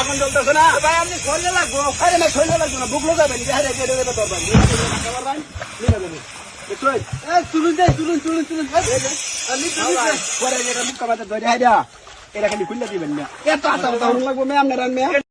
এখন চলতেছে না ভাই, আপনি খোললে লাগবো। আরে না খোললে লাগবো না, বুকলো যাবেন। এটা খালি খুললে দিবেন না, এত আশা লাগবো ম্যাম।